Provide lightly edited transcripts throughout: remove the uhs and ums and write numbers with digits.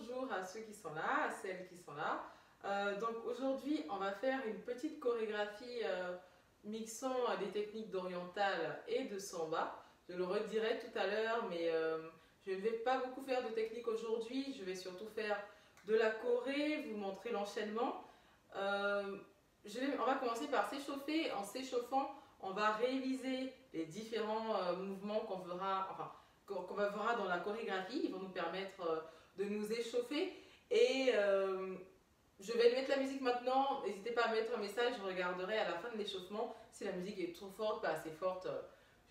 bonjour à ceux qui sont là, à celles qui sont là. Donc aujourd'hui, on va faire une petite chorégraphie mixant des techniques d'oriental et de samba. Je le redirai tout à l'heure, mais je ne vais pas beaucoup faire de technique aujourd'hui. Je vais surtout faire de la choré, vous montrer l'enchaînement. On va commencer par s'échauffer. En s'échauffant, on va réviser les différents mouvements qu'on verra dans la chorégraphie. Ils vont nous permettre de nous échauffer. Et je vais mettre la musique maintenant. N'hésitez pas à mettre un message. Je regarderai à la fin de l'échauffement si la musique est trop forte, pas assez forte.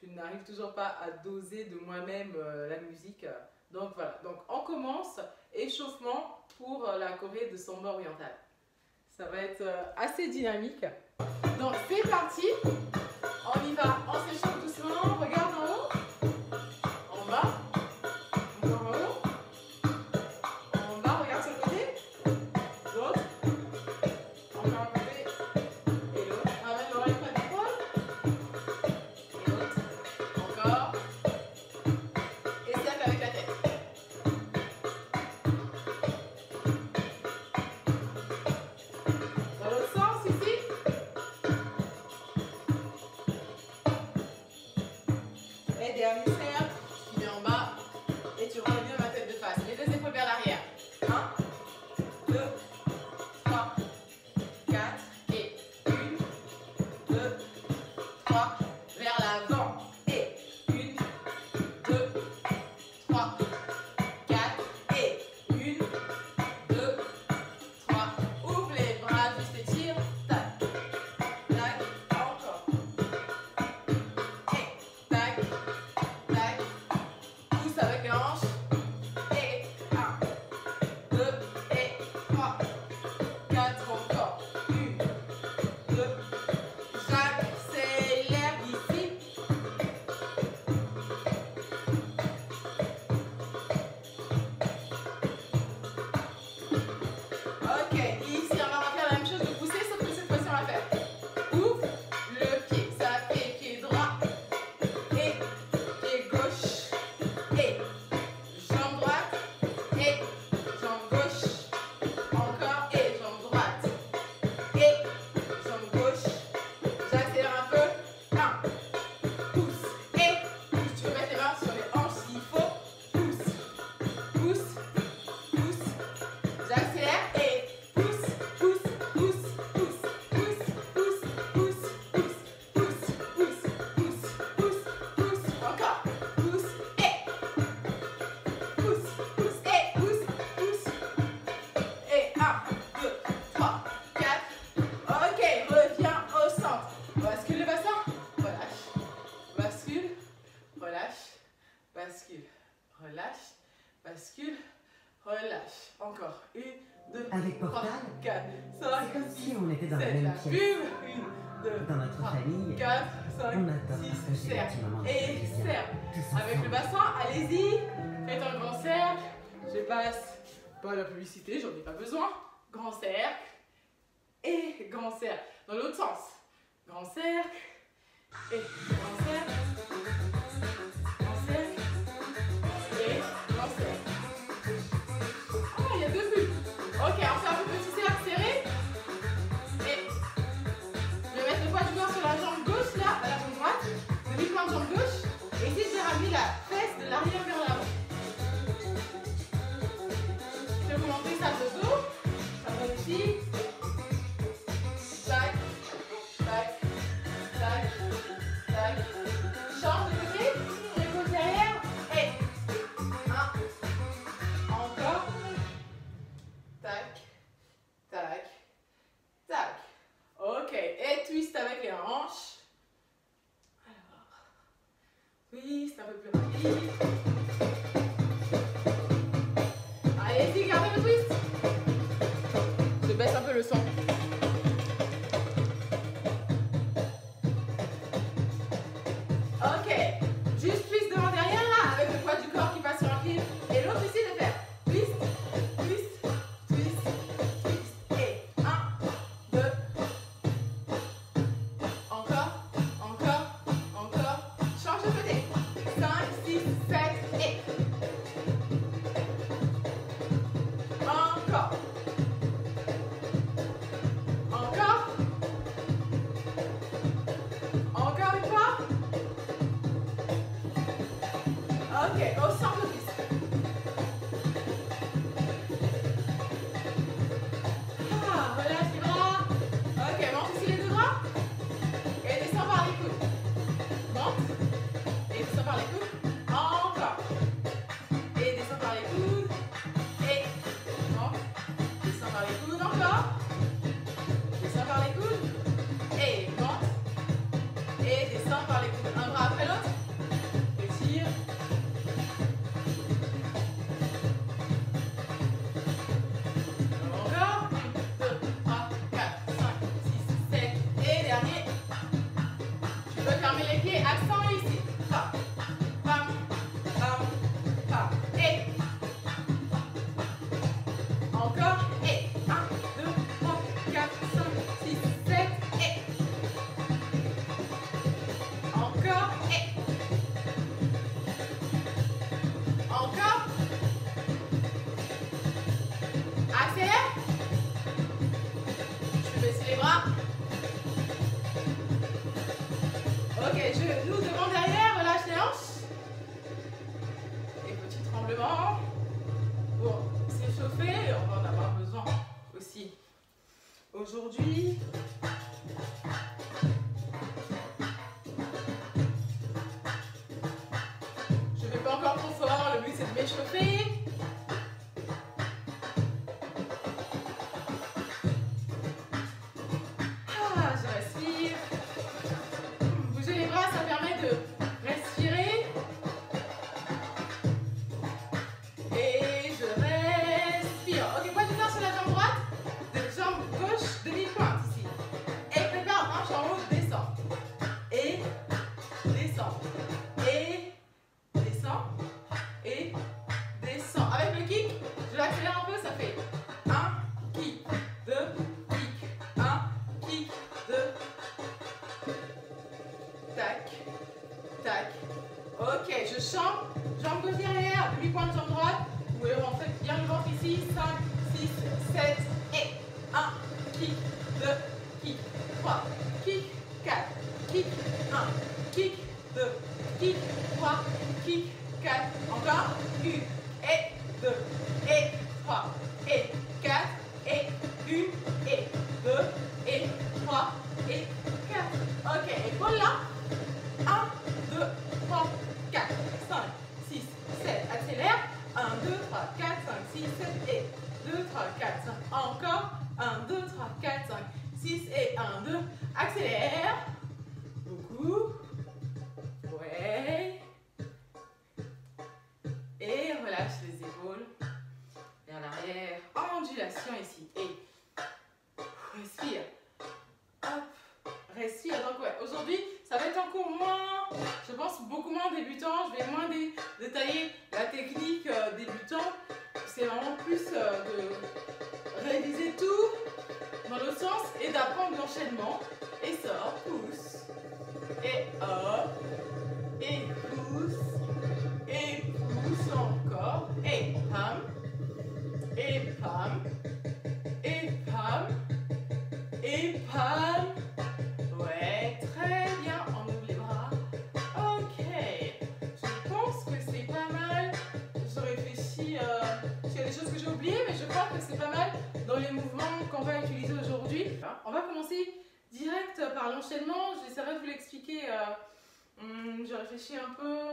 Je n'arrive toujours pas à doser de moi-même la musique. Donc voilà. Donc on commence. Échauffement pour la choré de samba oriental. Ça va être assez dynamique. Donc c'est parti. On y va. On s'échauffe doucement. Regarde en haut. En bas. Encore en haut. En bas. Regarde sur le côté. L'autre. Encore un côté. Et l'autre. Ramène l'oreille près de l'épaule. Et l'autre. Encore. Et cercle avec la tête. Dans l'autre sens ici. Et dernier cercle. Tu mets en bas. Et tu reviens ma tête de face. Les deux épaules vers l'arrière. 1, 2, 3, 4. Et 1, 2, 3. Vers l'avant. Et 1, 2, 3, 4. Et 1, 2, 3. Ouvre les bras, juste étire. Tac, tac, encore. Et tac, tac. Pousse avec les hanches. Et 1, 2, et 3, 4, encore. 1, 2, j'accélère d'ici. Ok, ici on va refaire la même chose de pousser, sauf que cette fois-ci on va faire. Ouvre le pied, ça fait pied droit et pied gauche et jambe droite et jambe gauche, encore et jambe droite et jambe gauche. J'accélère un peu. 1, pousse et pousse. Tu peux mettre les mains sur les hanches s'il faut. Pousse, pousse, pousse. J'accélère et pousse, pousse, pousse, pousse, pousse, pousse, pousse, pousse, pousse, pousse, pousse, pousse, pousse, encore, pousse et pousse, pousse et pousse, pousse et 1, 2, 3, 4. Ok, reviens au centre. Bascule le bassin, relâche, bascule, relâche, bascule, relâche, bascule, relâche. Encore. 1, 2, Avec 3, Portal, 4, c'est 5, comme si on était dans la 7, même la pièce. pub. 1, 2, Dans notre 3, famille, 4, 5, on adore 6, partager des cercle. petits moments de Et plaisir, cercle. tous Avec le ensemble. bassin, allez-y. Faites un grand cercle. Je passe pas la publicité, j'en ai pas besoin. Grand cercle. Et grand cercle. Dans l'autre sens. Grand cercle. Et grand cercle. Grand cercle. Et grand cercle. Ah, il y a deux bulles. Ok, on fait un peu petit cercle serré. Et je vais mettre le poids du corps sur la jambe gauche, là, à la jambe droite. Le mi-point de jambe gauche. Et ici, je vais ramener la fesse de l'arrière vers l'avant. Je vais vous montrer ça de dos. Ça va ici. Tac, tac, tac, tac. Change de côté. Épaule derrière. Et 1. Encore. Tac, tac, tac. Ok. Et twist avec les hanches. Alors. Twist un peu plus rapide. Allez-y, gardez le twist. Je baisse un peu m'échauffer, on va en avoir besoin aussi. Aujourd'hui, je ne vais pas encore trop fort, le but c'est de m'échauffer. Ah, je respire. Bouger les bras, ça permet de respirer. Et je respire. Ok, poids du corps sur la jambe droite, jambe gauche, demi-pointe ici. Et prépare, marche en haut, descend. Et descend. Et descend. Et descend. Avec le kick, je l'accélère un peu, ça fait 1, kick, 2, kick, 1, kick, 2. Tac, tac. Ok, je chante. Jambe gauche derrière, demi-pointe, jambe droite. Vous pouvez rentrer bien le ventre ici. 5, 6, 7 et 1, kick, 2, kick, 3, kick, 4, kick, 1, kick, 2, kick, 3, kick, 4. Encore. 1 et 2 et 3 et 4 et 1 et 2 et 3 et 4. Ok, épaule là. 1, 2, 3, 4, 5, 6, 7. Accélère. 1, 2, 3, 4, 5, 6, 7 et 2, 3, 4, 5. Encore. 1, 2, 3, 4, 5, 6 et 1, 2. Accélère. Beaucoup. Ouais. Et relâche les épaules vers l'arrière. Ondulation ici. Et respire. Hop. Respire. Donc ouais, aujourd'hui, ça va être encore moins, je pense beaucoup moins débutant. Je vais moins détailler la technique débutant. C'est vraiment plus de réviser tout dans le sens et d'apprendre l'enchaînement. Et sort, pousse. Et hop. Et pousse. Et pousse encore. Et pam. Et pam. Et pam. Et pam. Ouais, très bien. On ouvre les bras. Ok. Je pense que c'est pas mal. Je réfléchis s'il y a des choses que j'ai oubliées, mais je crois que c'est pas mal dans les mouvements qu'on va utiliser aujourd'hui. On va commencer direct par l'enchaînement. J'essaierai de vous l'expliquer. Je réfléchis un peu.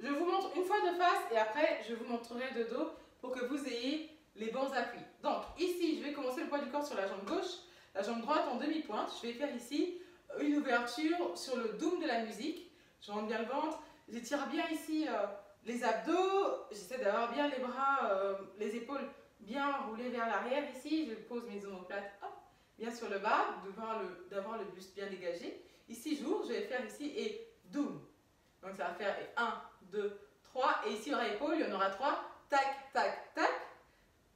Je vous montre une fois de face et après je vous montrerai de dos pour que vous ayez les bons appuis. Donc ici, je vais commencer le poids du corps sur la jambe gauche, la jambe droite en demi-pointe. Je vais faire ici une ouverture sur le doum de la musique. Je rentre bien le ventre, j'étire bien ici les abdos, j'essaie d'avoir bien les bras, les épaules bien roulées vers l'arrière ici. Je pose mes omoplates hop, bien sur le bas, d'avoir le buste bien dégagé. Ici j'ouvre, je vais faire ici et doum. Donc ça va faire 1, 2, 3. Et ici il y aura épaule, il y en aura 3. Tac, tac, tac.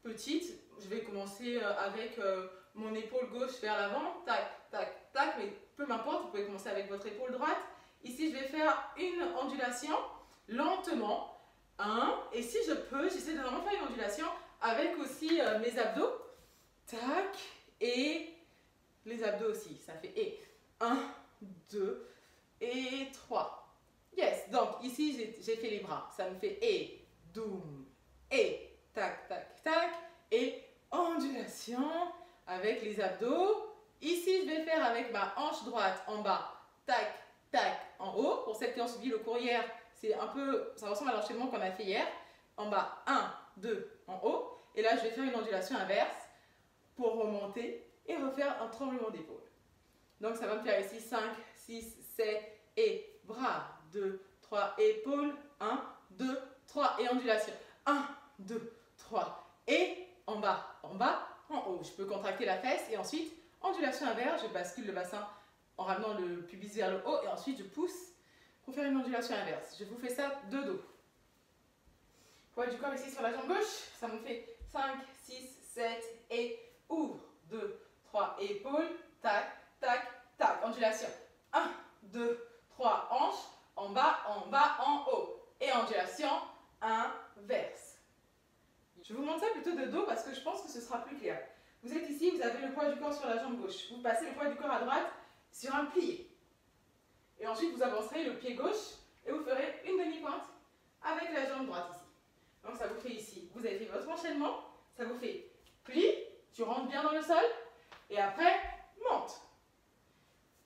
Petite. Je vais commencer avec mon épaule gauche vers l'avant. Tac, tac, tac. Mais peu m'importe, vous pouvez commencer avec votre épaule droite. Ici je vais faire une ondulation lentement. 1. Et si je peux, j'essaie de vraiment faire une ondulation avec aussi mes abdos. Tac. Et les abdos aussi. Ça fait et 1, 2 et 3. Yes, donc ici j'ai fait les bras, ça me fait et, doum, et, tac, tac, tac, et ondulation avec les abdos. Ici je vais faire avec ma hanche droite en bas, tac, tac, en haut. Pour celles qui ont suivi le cours hier, c'est un peu, ça ressemble à l'enchaînement qu'on a fait hier. En bas, 1, 2, en haut. Et là je vais faire une ondulation inverse pour remonter et refaire un tremblement d'épaule. Donc ça va me faire ici 5, 6, 7 et bras. 2, 3, épaules, 1, 2, 3 et ondulation. 1, 2, 3 et en bas, en haut. Je peux contracter la fesse et ensuite, ondulation inverse, je bascule le bassin en ramenant le pubis vers le haut et ensuite je pousse pour faire une ondulation inverse. Je vous fais ça de dos. Poids du corps ici sur la jambe gauche, ça me fait 5, 6, 7 et ouvre. 2, 3, épaules, tac, tac, tac. Ondulation. 1, 2, 3, hanches. En bas, en haut. Et ondulation inverse. Je vous montre ça plutôt de dos parce que je pense que ce sera plus clair. Vous êtes ici, vous avez le poids du corps sur la jambe gauche. Vous passez le poids du corps à droite sur un plié. Et ensuite, vous avancerez le pied gauche et vous ferez une demi-pointe avec la jambe droite ici. Donc ça vous fait ici. Vous avez fait votre enchaînement. ça vous fait pli, tu rentres bien dans le sol, et après, monte.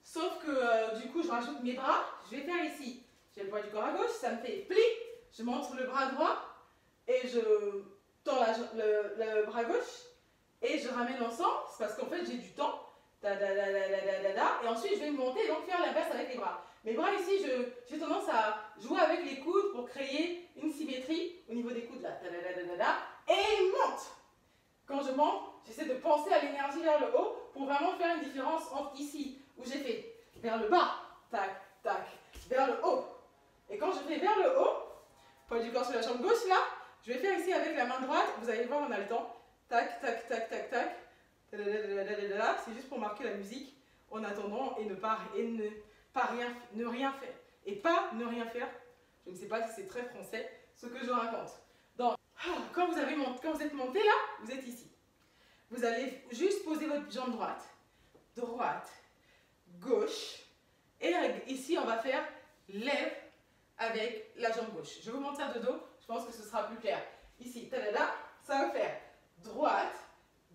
Sauf que du coup, je rajoute mes bras, je vais faire ici. J'ai le poids du corps à gauche, ça me fait pli, je monte le bras droit, et je tends le bras gauche, et je ramène l'ensemble, c'est parce qu'en fait, j'ai du temps. Et ensuite, je vais monter et donc faire l'inverse avec les bras. Mes bras ici, j'ai tendance à jouer avec les coudes pour créer une symétrie au niveau des coudes là. Et monte. Quand je monte, j'essaie de penser à l'énergie vers le haut pour vraiment faire une différence entre ici, où j'ai fait vers le bas, tac, tac, vers le haut. Et quand je fais vers le haut, poids du corps sur la jambe gauche là, je vais faire ici avec la main droite, vous allez voir, on a le temps. Tac, tac, tac, tac, tac. C'est juste pour marquer la musique en attendant et ne rien faire. Et pas ne rien faire, je ne sais pas si c'est très français, ce que je raconte. Donc, quand vous êtes monté là, vous êtes ici. Vous allez juste poser votre jambe droite, gauche. Et ici, on va faire lève avec la jambe gauche. Je vais vous montrer ça de dos, je pense que ce sera plus clair. Ici, ça va faire droite,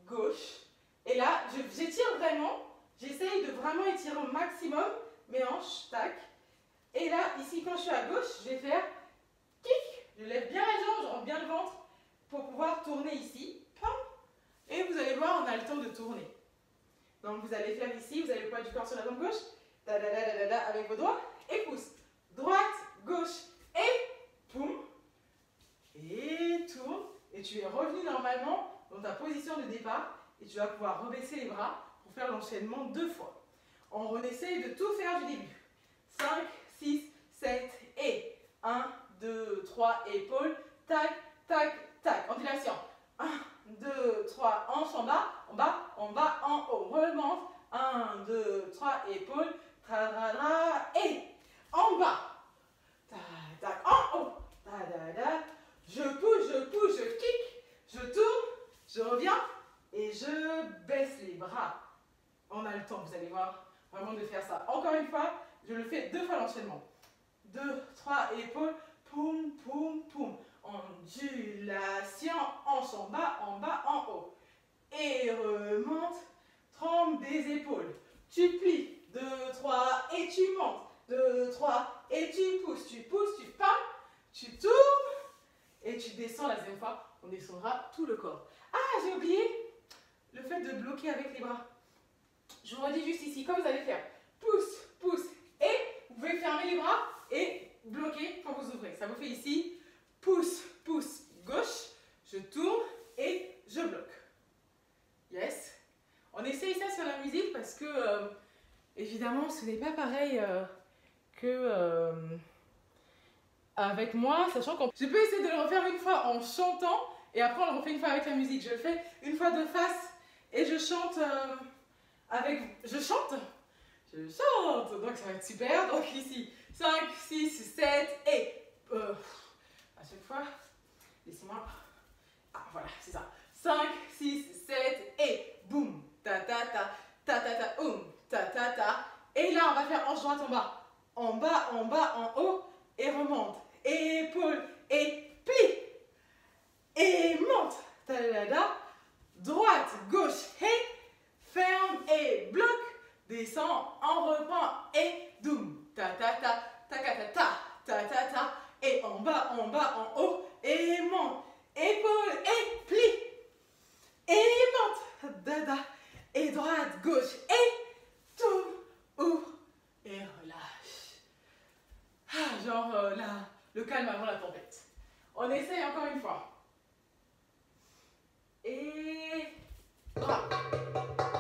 gauche. Et là, j'étire vraiment, j'essaye de vraiment étirer au maximum mes hanches, tac. Et là, ici, quand je suis à gauche, je vais faire kick. Je lève bien la jambe, je rentre bien le ventre pour pouvoir tourner ici. Et vous allez voir, on a le temps de tourner. Donc, vous allez faire ici, vous avez le poids du corps sur la jambe gauche, avec vos doigts, et pouce. Droite, gauche, et poum. Et tourne. Et tu es revenu normalement dans ta position de départ. Et tu vas pouvoir rebaisser les bras pour faire l'enchaînement 2 fois. On essaye de tout faire du début. 5, 6, 7 et 1, 2, 3, épaules. Tac, tac, tac. Ondulation. 1, 2, 3, hanche en bas, en bas, en bas, en haut. Remonte. 1, 2, 3, épaules. Et en bas. Tac, tac, en haut. Je pousse, je kick, je tourne, je reviens. Et je baisse les bras. On a le temps, vous allez voir, vraiment de faire ça. Encore une fois, je le fais 2 fois l'enchaînement. 2, 3, épaules, poum, poum, poum. Ondulation, hanche en bas, en haut. Et remonte, trempe des épaules. Tu plies, 2, 3, et tu montes. 2, 3, et tu pousses, tu pars, tu tournes, et tu descends la deuxième fois. On descendra tout le corps. Ah, j'ai oublié le fait de bloquer avec les bras. Je vous redis juste ici, comme vous allez faire, pousse, pousse, et vous pouvez fermer les bras et bloquer quand vous ouvrez. Ça vous fait ici, pousse, pousse, gauche, je tourne et je bloque. Yes. On essaye ça sur la musique parce que, évidemment, ce n'est pas pareil que avec moi, sachant que je peux essayer de le refaire une fois en chantant et après on le refait une fois avec la musique. Je le fais une fois de face. Et je chante je chante, donc ça va être super. Donc ici, 5, 6, 7 et à chaque fois, laissez-moi, voilà, c'est ça. 5, 6, 7 et boum, ta ta ta, ta ta ta, ta ta ta. Et là, on va faire hanche droite en bas, en haut, et remonte. Épaule, et plie, et monte, ta ta ta. Droite, gauche, et ferme et bloque, descend, en reprend et doum, ta ta ta, ta ta ta, ta ta ta, et en bas, en haut, et monte, épaule et plie, et monte, dada, et droite, gauche, et tourne, ouvre, et relâche. Genre là, le calme avant la tempête. On essaye encore une fois. Et bras,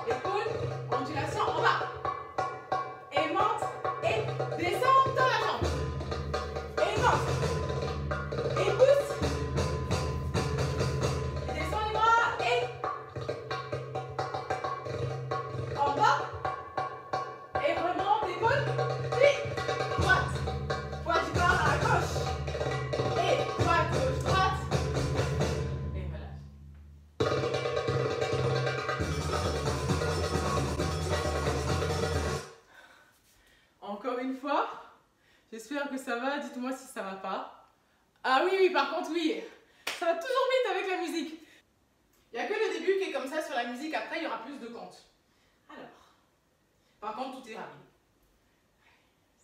épaule, ondulation en bas, et monte, et descend dans la jambe, et monte, et pousse, et descend les bras, et en bas, et remonte, épaule, puis droite, poids du corps à gauche, et droite, gauche, droite, et relâche. Encore une fois, j'espère que ça va, dites-moi si ça va pas. Ah oui, par contre oui, ça va toujours vite avec la musique. musique après, il y aura plus de comptes. Alors, par contre, tout est rapide.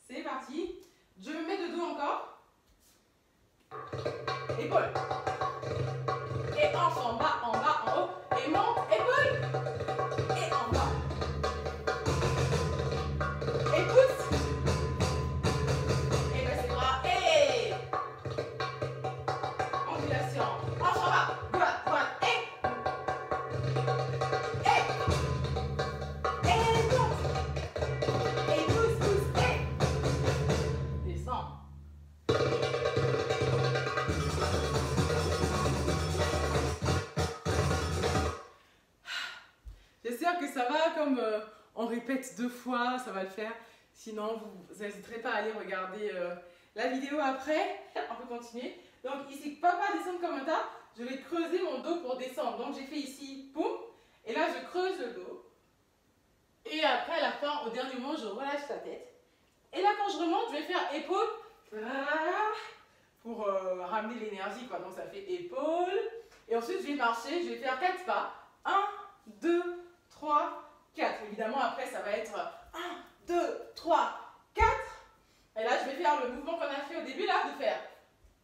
C'est parti. Je me mets de dos encore. Épaule. Et hanche en bas, en haut. Et monte, épaule. Et en bas. Et pousse. Et baisse les bras. Et ondulation. Hanche en bas. Droite, droite. Et monte. Et pousse, pousse. Et descends. J'espère que ça va, comme on répète 2 fois, ça va le faire. Sinon, vous n'hésiterez pas à aller regarder la vidéo après. On peut continuer. Donc ici, pas descendre comme un tas. Je vais creuser mon dos pour descendre. Donc j'ai fait ici, poum. Et là, je creuse le dos. Et après, à la fin, au dernier moment, je relâche la tête. Et là, quand je remonte, je vais faire épaule. Pour ramener l'énergie, quoi. Donc ça fait épaule. Et ensuite, je vais marcher. Je vais faire 4 pas. 1, 2, 3, 4. Évidemment, après, ça va être 1, 2, 3, 4. Et là, je vais faire le mouvement qu'on a fait au début, là, de faire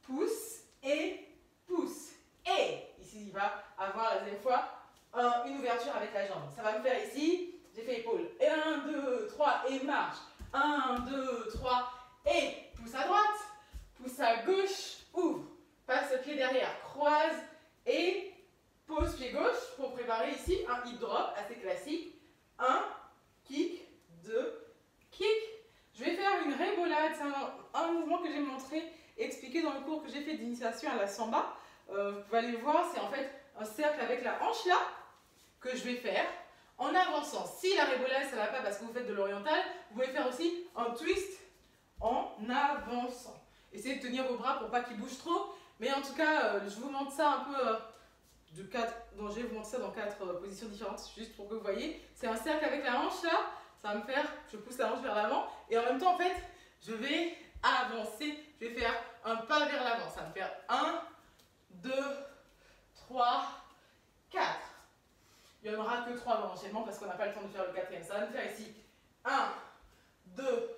pouce et pouce. Et ici, il va avoir la deuxième fois une ouverture avec la jambe. Ça va me faire ici, j'ai fait épaule. Et 1, 2, 3, et marche. 1, 2, 3, et pouce à droite, pouce à gauche, ouvre. Passe le pied derrière, croise et pose pied gauche pour préparer ici un hip drop assez classique. 1, kick, 2, kick. Je vais faire une rébolade. C'est un mouvement que j'ai montré, expliqué dans le cours que j'ai fait d'initiation à la samba. Vous pouvez aller voir, c'est en fait un cercle avec la hanche là que je vais faire en avançant. Si la rébolade ça ne va pas parce que vous faites de l'oriental, vous pouvez faire aussi un twist en avançant. Essayez de tenir vos bras pour pas qu'ils bougent trop. Mais en tout cas, je vous montre ça un peu... Donc je vais vous montrer ça dans 4 positions différentes, juste pour que vous voyez. C'est un cercle avec la hanche là, ça va me faire, je pousse la hanche vers l'avant et en même temps en fait, je vais avancer, je vais faire un pas vers l'avant. Ça va me faire 1, 2, 3, 4. Il n'y en aura que 3 dans l'enchaînement parce qu'on n'a pas le temps de faire le 4e. Ça va me faire ici 1, 2,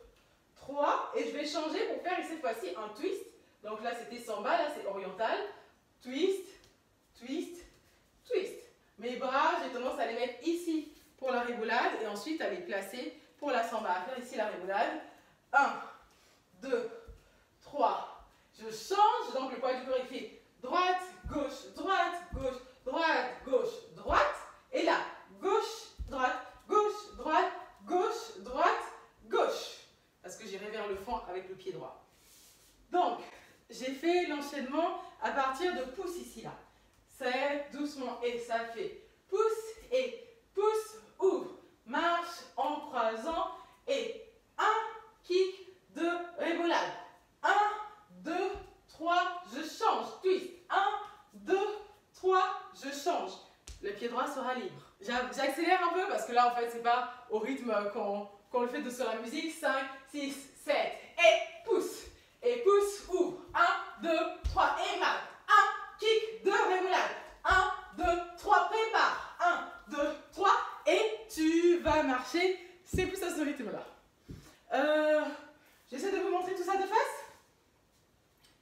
3 et je vais changer pour faire cette fois-ci un twist. Donc là c'était samba, là c'est oriental. Twist, twist, twist. Mes bras, j'ai tendance à les mettre ici pour la rébolade et ensuite à les placer pour la samba. À faire ici la rébolade. 1, 2, 3. Je change, donc le poids du corps il fait droite, gauche, droite, gauche, droite, gauche, droite. Et là, gauche, droite, gauche, droite, gauche, droite, gauche. Parce que j'irai vers le fond avec le pied droit. Donc, j'ai fait l'enchaînement à partir de pouce ici là. C'est doucement et ça fait pouce et pouce, ouvre, marche en croisant et 1, kick, 2, rébolade. 1, 2, 3, je change, twist. 1, 2, 3, je change. Le pied droit sera libre. J'accélère un peu parce que là en fait c'est pas au rythme qu'on le fait sur la musique. 5, 6, 7 et pouce. Et pouce, ouvre. 1, 2, 3 et marche. 1, kick, 2, rébolade. 1, 2, 3, prépare. 1, 2, 3 et tu vas marcher. C'est plus à ce rythme-là. J'essaie de vous montrer tout ça de face.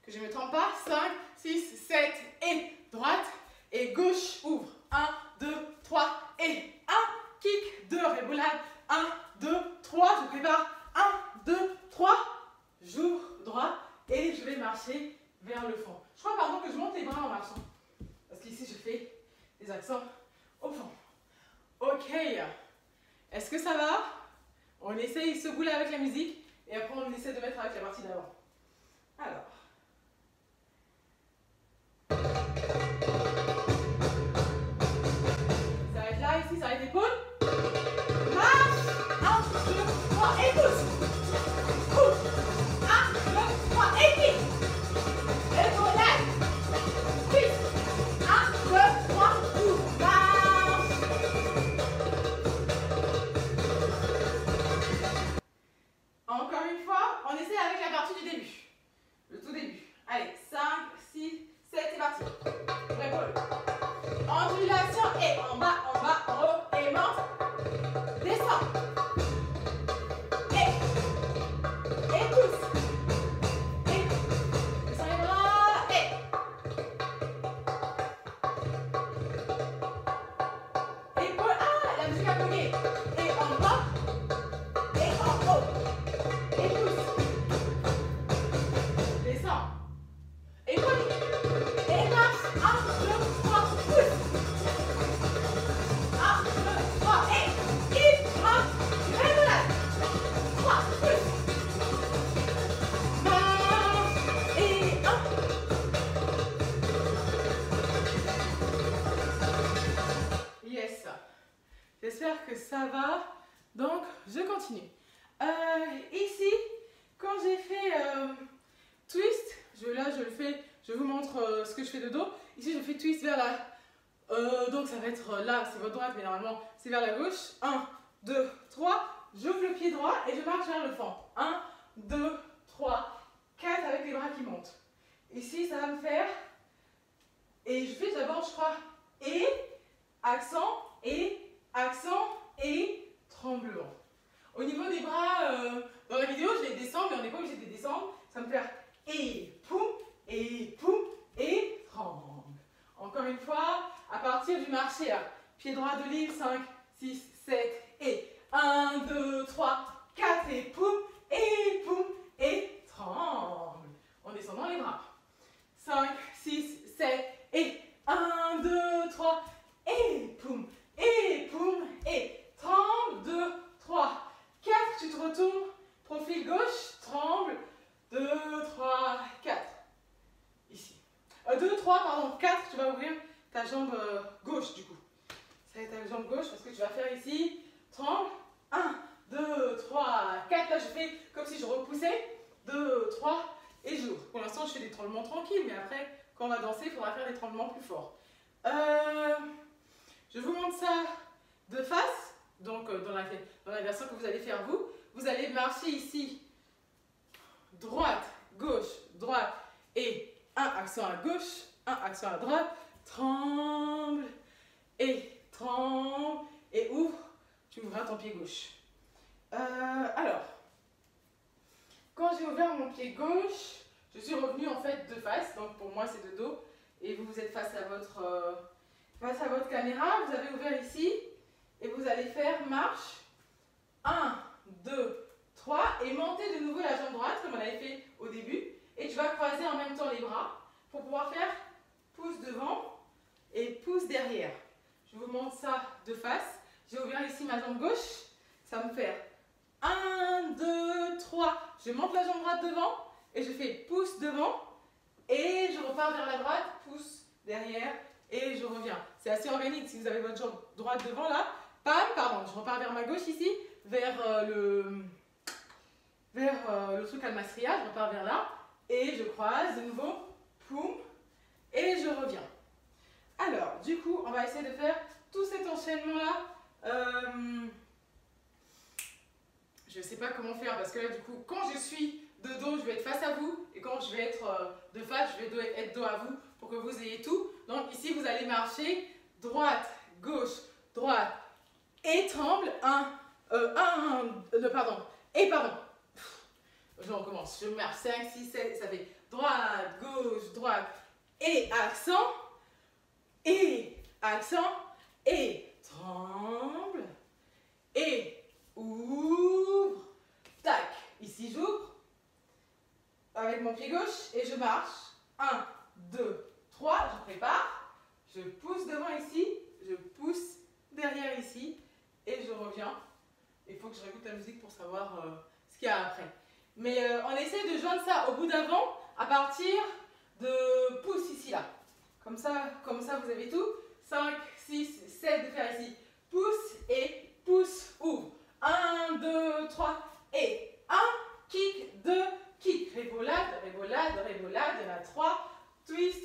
Que je ne me trompe pas. 5, 6, 7 et droite. Et gauche, ouvre. 1, 2, 3 et 1, kick, 2, rébolade. 1, 2, 3, je prépare. 1, 2, 3, j'ouvre droit et je vais marcher vers le fond. Je crois pardon que je monte les bras en marchant. Parce qu'ici je fais des accents au fond. Ok. Est-ce que ça va? On essaye ce bout-là avec la musique et après on essaie de mettre avec la partie d'avant. Alors. Ça va être là, ici, ça va être épaule. Marche. 1, 2, 3 et pousse. Pousse. 1, 2, 3 et kick. Rébolade. Twist. 1, 2, 3, ouvre. Marche. Encore une fois, on essaie avec la partie du début. Le tout J'espère que ça va. Donc, je continue. Ici, quand j'ai fait twist, là je le fais, je vous montre ce que je fais de dos. Ici, je fais twist vers la... donc, ça va être là, c'est votre droite, mais normalement, c'est vers la gauche. 1, 2, 3. J'ouvre le pied droit et je marche vers le fond. 1, 2, 3, 4 avec les bras qui montent. Ici, ça va me faire... Et je fais d'abord, je crois, et, accent, et tremblement. Au niveau des bras, dans la vidéo, je les descends, mais on n'est pas obligé de les descendre. Ça va me faire et, poum, et tremble. Encore une fois, à partir du marché, là, pied droit de l'île, 5, 6, 7, et 1, 2, 3, 4, et poum, et tremble. En descendant les bras. 5, 6, 7, et 1, 2, 3, et poum, et tremble, 2, 3, 4, tu te retournes, profil gauche, tremble, 2, 3, 4, ici. 2, 3, pardon, 4, tu vas ouvrir ta jambe gauche du coup. Ça va être ta jambe gauche parce que tu vas faire ici, tremble, 1, 2, 3, 4, là je fais comme si je repoussais, 2, 3, et j'ouvre. Pour l'instant je fais des tremblements tranquilles, mais après, quand on va danser, il faudra faire des tremblements plus forts. Je vous montre ça de face, donc dans la version que vous allez faire vous. Vous allez marcher ici, droite, et un accent à gauche, un accent à droite, tremble, et ouvre, tu ouvras ton pied gauche. Alors, quand j'ai ouvert mon pied gauche, je suis revenue en fait de face, donc pour moi c'est de dos, et vous êtes face à votre caméra, vous avez ouvert ici, et vous allez faire marche, 1, 2, 3, et montez de nouveau la jambe droite, comme on avait fait au début, et tu vas croiser en même temps les bras, pour pouvoir faire pouce devant, et pouce derrière. Je vous montre ça de face, j'ai ouvert ici ma jambe gauche, ça va me faire 1, 2, 3, je monte la jambe droite devant, et je fais pouce devant, et je repars vers la droite, pouce derrière, et je reviens. C'est assez organique si vous avez votre jambe droite devant là. Pardon, je repars vers ma gauche ici, vers le truc Almasria, je repars vers là, et je croise de nouveau, poum, et je reviens. Alors, du coup, on va essayer de faire tout cet enchaînement là. Je ne sais pas comment faire parce que là, du coup, quand je suis de dos, je vais être face à vous. Et quand je vais être de face, je vais être dos à vous pour que vous ayez tout. Donc ici, vous allez marcher droite, gauche, droite et tremble. Pardon. Je recommence. Je marche 5, 6, 7. Ça fait droite, gauche, droite et accent. Et tremble. Et ouvre. Tac. Ici, j'ouvre. Avec mon pied gauche et je marche. 1, 2, 3, je prépare. Je pousse devant ici, je pousse derrière ici et je reviens. Il faut que je réécoute la musique pour savoir ce qu'il y a après. Mais on essaie de joindre ça au bout d'avant à partir de pouce ici là. Comme ça vous avez tout. 5, 6, 7 de faire ici. Pouce et pouce, ouvre. 1, 2, 3 et 1, kick, 2, kick, révolade, il y en a 3, twist,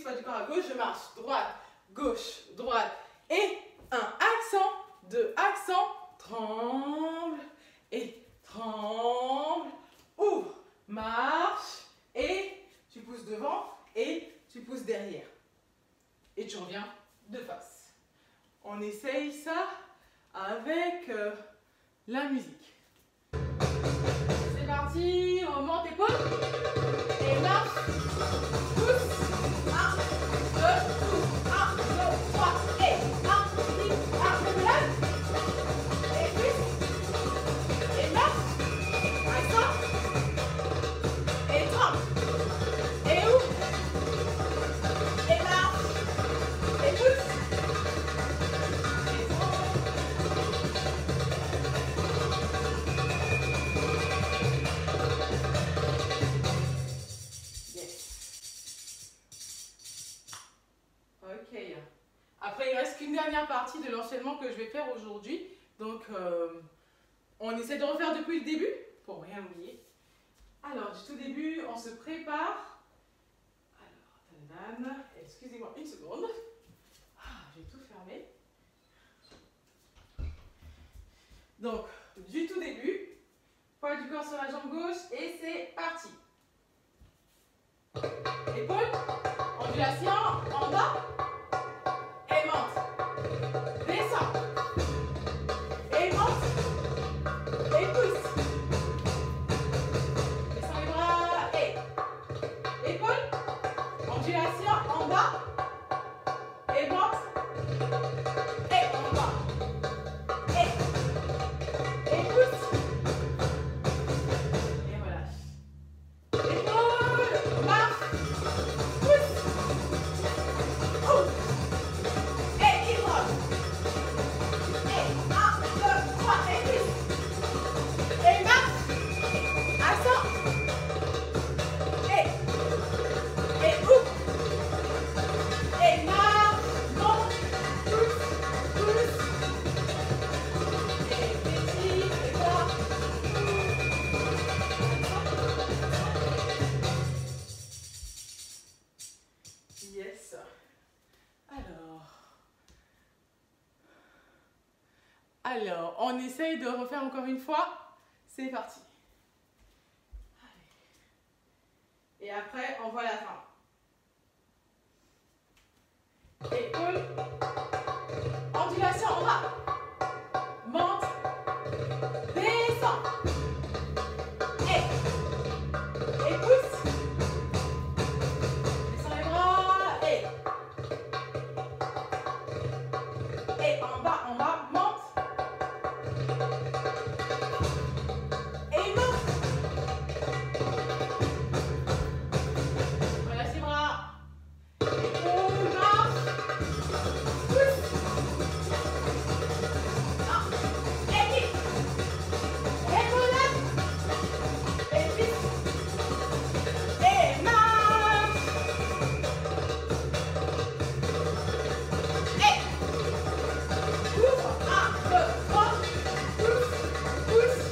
pas du corps à gauche, je marche, droite, gauche, droite, et un accent, 2 accents, tremble, et tremble, ouvre, marche, et tu pousses devant, et tu pousses derrière, et tu reviens de face. On essaye ça avec la musique. C'est parti, on monte épaule et marche, pousse, 1, 2, pousse, 1, 2, 3, et 1, 6, 1, révolade, et pousse, et marche, accent, et tremble, et ouvre, et marche, et pousse, et tremble. Après, il reste qu'une dernière partie de l'enchaînement que je vais faire aujourd'hui. Donc, on essaie de refaire depuis le début pour rien oublier. Alors, du tout début, on se prépare. Alors, excusez-moi une seconde. J'ai tout fermé. Donc, du tout début, poids du corps sur la jambe gauche et c'est parti. Épaule, ondulation, en bas et monte. Descend. Et monte. Et pousse. Descends les bras et épaule, ondulation, en bas et monte. Et en bas. Et pousse. Et relâche. Épaule, marche, pousse. Ouvre. Et il monte. Et 1, 2, 3, et pousse. Et marche. Ascend. Et ouvre. Et marche, monte, pousse. Et petit, et bas. Yes. Alors, on essaye de refaire encore une fois. C'est parti. Allez. Et après, on voit la fin. Épaule. Ondulation en bas. Monte. Descend. Et pousse. Descends les bras. Et en bas, monte. Et monte. Relâche les bras. Épaule, marche. Pousse. Et quitte. Et relâche. Et vite. Et marche. Et ouvre. 1, 2, 3. Pousse.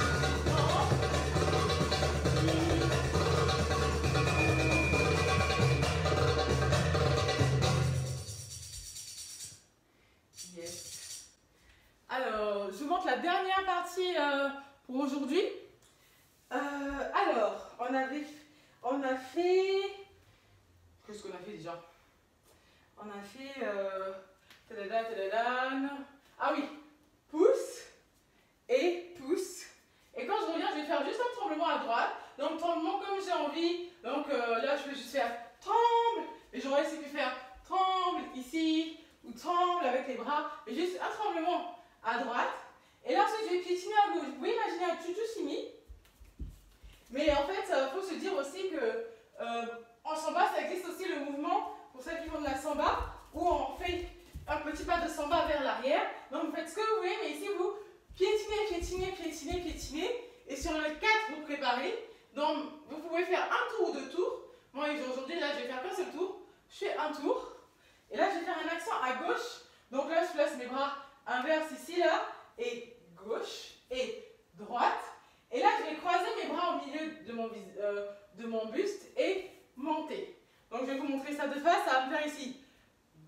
Yes. Alors, je vous montre la dernière partie pour aujourd'hui. Alors, on a fait... Qu'est-ce qu'on a fait déjà? On a fait... Ah oui, pousse et pousse. Et quand je reviens, je vais faire juste un tremblement à droite. Donc, tremblement comme j'ai envie. Donc là, je vais juste faire tremble. Et j'aurais aussi pu faire tremble ici ou tremble avec les bras. Mais juste un tremblement à droite. Et là, ensuite, je vais piétiner à gauche. Vous pouvez imaginer un tutu simi. Mais en fait, il faut se dire aussi que en samba, ça existe aussi le mouvement, pour celles qui font de la samba, où on fait un petit pas de samba vers l'arrière. Donc, vous faites ce que vous voulez, mais ici, vous piétinez, piétinez, piétinez, piétinez. Et sur le 4, vous préparez. Donc, vous pouvez faire un tour ou deux tours. Moi, aujourd'hui, là, je vais faire qu'un seul tour. Je fais un tour. Et là, je vais faire un accent à gauche. Donc là, je place mes bras inverses ici, là. Et gauche et droite. Et là, je vais croiser mes bras au milieu de mon buste et monter. Donc, je vais vous montrer ça de face. Ça va me faire ici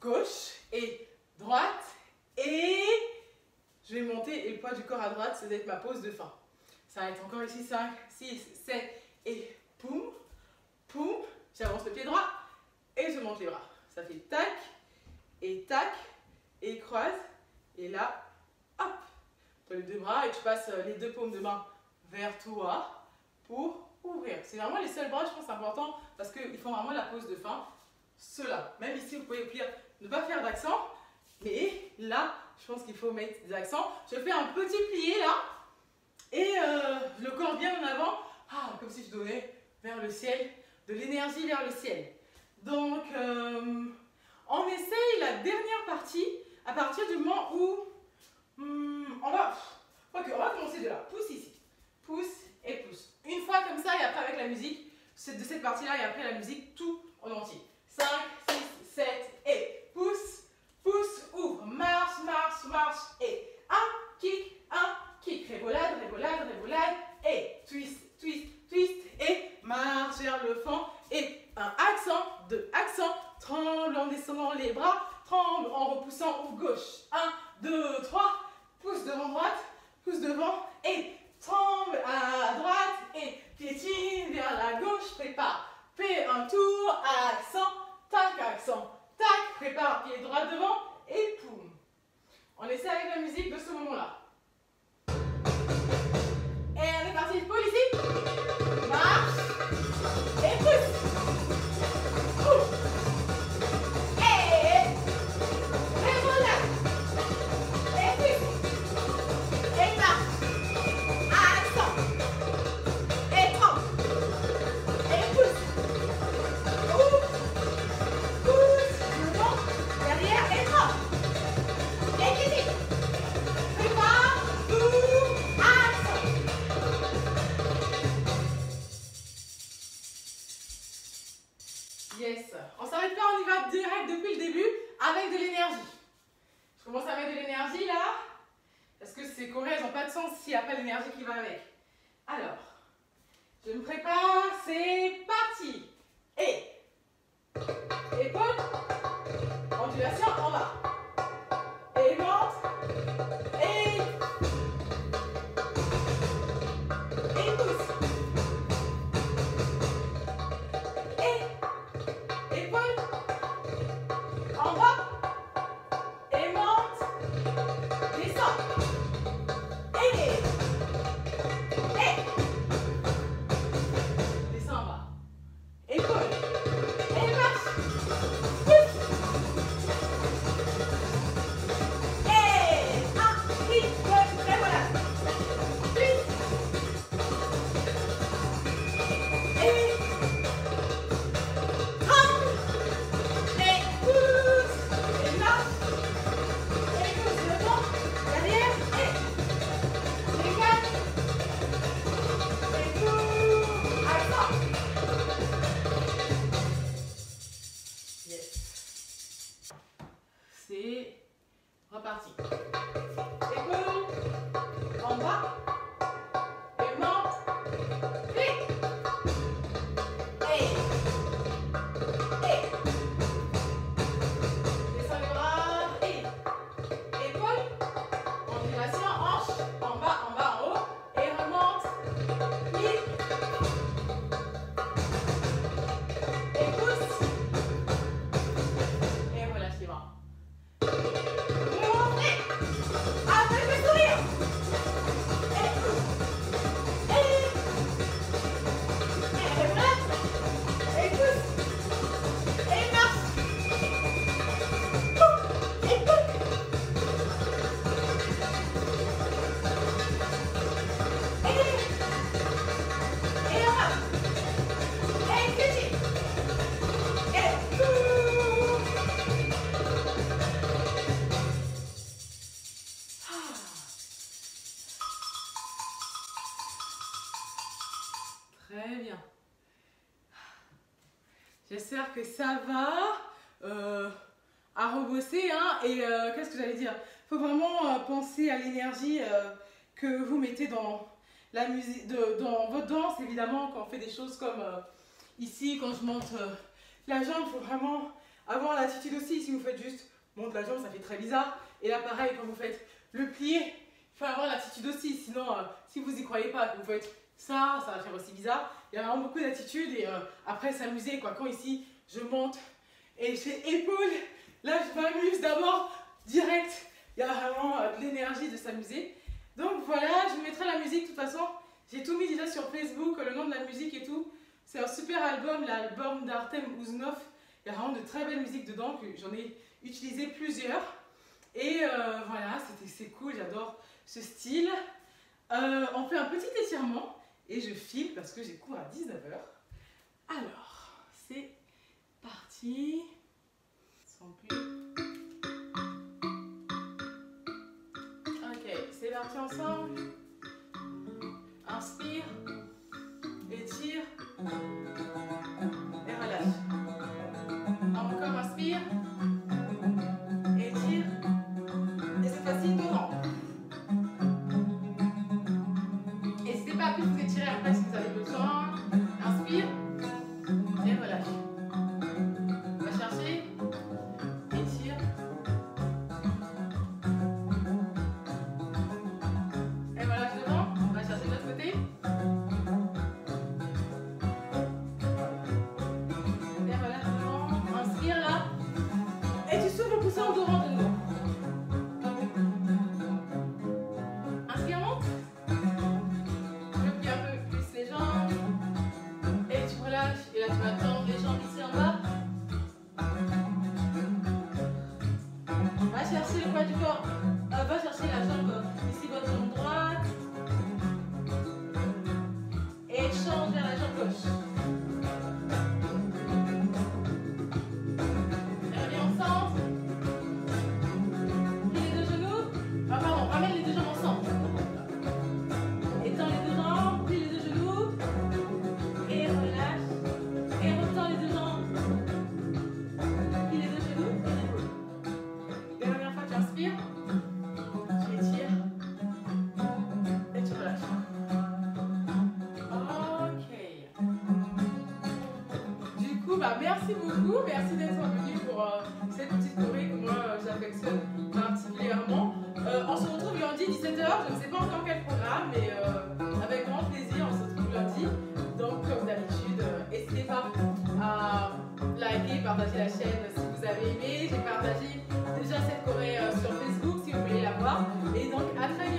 gauche et droite. Et je vais monter. Et le poids du corps à droite, ça va être ma pose de fin. Ça va être encore ici 5, 6, 7 et poum, poum. J'avance le pied droit et je monte les bras. Ça fait tac et croise. Et là, hop, tu as les deux bras et tu passes les deux paumes de main vers toi pour ouvrir. C'est vraiment les seuls bras, je pense, importants parce qu'ils font vraiment la pose de fin. Ceux-là. Même ici, vous pouvez au pire ne pas faire d'accent. Mais là, je pense qu'il faut mettre des accents. Je fais un petit plié là. Et le corps bien en avant. Comme si je donnais vers le ciel, de l'énergie vers le ciel. Donc, on essaye la dernière partie à partir du moment où on va commencer de là. Pousse ici. Pousse et pousse. Une fois comme ça et après avec la musique, de cette partie-là et après la musique, tout en entier. 5, 6, 7 et pousse, pousse, ouvre. poussant, ouvre gauche. 1, 2, 3. Pousse devant droite, pousse devant et tombe à droite et piétine vers la gauche. Prépare. Fais un tour, accent, tac, prépare, pied droit devant et poum. On essaie avec la musique de ce moment-là. Et on est parti, pôle ici. Marche et pousse. Et relâche. Et pousse. Et marche. Accent. Et trempe. Et pousse. Pousse. Devant. Derrière et trempe. Et critique. Prépare. Tour. Accent. Yes. On s'arrête pas, on y va direct depuis le début avec de l'énergie. Je commence à mettre de l'énergie là. Parce que ces chorés, elles n'ont pas de sens s'il n'y a pas l'énergie qui va avec. Alors, je me prépare, c'est parti. Et épaule, ondulation en bas. Et ventre. Et pousse. Et épaule, en bas. Et monte. Descend. Et descend en bas. Épaule. Et marche. Pousse. Et un, rythme, et voilà. Plus. Et tremble. Et pousse. Et marche. Et pousse devant. Derrière. Et dégage. Et tout. Accent. Yes. C'est reparti. Épaule, en bas, et monte, clic, et, descends les bras, et, épaule, ondulation, hanche, en bas, en haut, et remonte, clic, et pousse, et relâche les bras. Remontez, avec le sourire, et pousse, et relâche, et pousse, et marche, et pousse, et en bas, et critique, et tout. Très bien. J'espère que ça va à rebosser. Hein, et qu'est-ce que j'allais dire? Il faut vraiment penser à l'énergie que vous mettez dans la musique, dans votre danse, évidemment, quand on fait des choses comme ici, quand je monte la jambe, il faut vraiment avoir l'attitude aussi. Si vous faites juste monte la jambe, ça fait très bizarre. Et là, pareil, quand vous faites le plié, il faut avoir l'attitude aussi. Sinon, si vous n'y croyez pas, que vous faites ça va faire aussi bizarre. Il y a vraiment beaucoup d'attitude et après s'amuser quoi. Quand ici je monte et je fais épaule, là je m'amuse d'abord direct. Il y a vraiment de l'énergie de s'amuser. Donc voilà, je vous mettrai la musique de toute façon. J'ai tout mis déjà sur Facebook, le nom de la musique et tout. C'est un super album, l'album d'Artem Ouzunov. Il y a vraiment de très belles musiques dedans, que j'en ai utilisé plusieurs. Et voilà, c'est cool, j'adore ce style. On fait un petit étirement. Et je file parce que j'ai cours à 19 h. Alors, c'est parti. Sans plus. Ok, c'est parti ensemble. Inspire. Étire. Et relâche. Encore inspire. Étire. Et cette fois-ci, devant. N'hésitez pas à plus vous étirer après si vous avez besoin. Inspire et relâche. On va chercher. Étire. du corps. Va chercher la jambe ici, votre jambe droite. Et change vers la jambe gauche. Et reviens au centre. Plie les deux genoux. Ah pardon, ramène les deux jambes ensemble. Étends les deux jambes, plie les deux genoux. Et relâche. Et retends les deux jambes. Plie les deux genoux. Dernière fois, tu inspires. Tu étires. Et tu relâches. Merci beaucoup, merci d'être venu pour cette petite choré que moi j'affectionne particulièrement. On se retrouve lundi 17h, je ne sais pas encore quel programme, mais avec grand plaisir, on se retrouve lundi. Donc comme d'habitude, n'hésitez pas à liker, partager la chaîne si vous avez aimé. J'ai partagé déjà cette choré sur Facebook si vous voulez la voir. Et donc à très vite.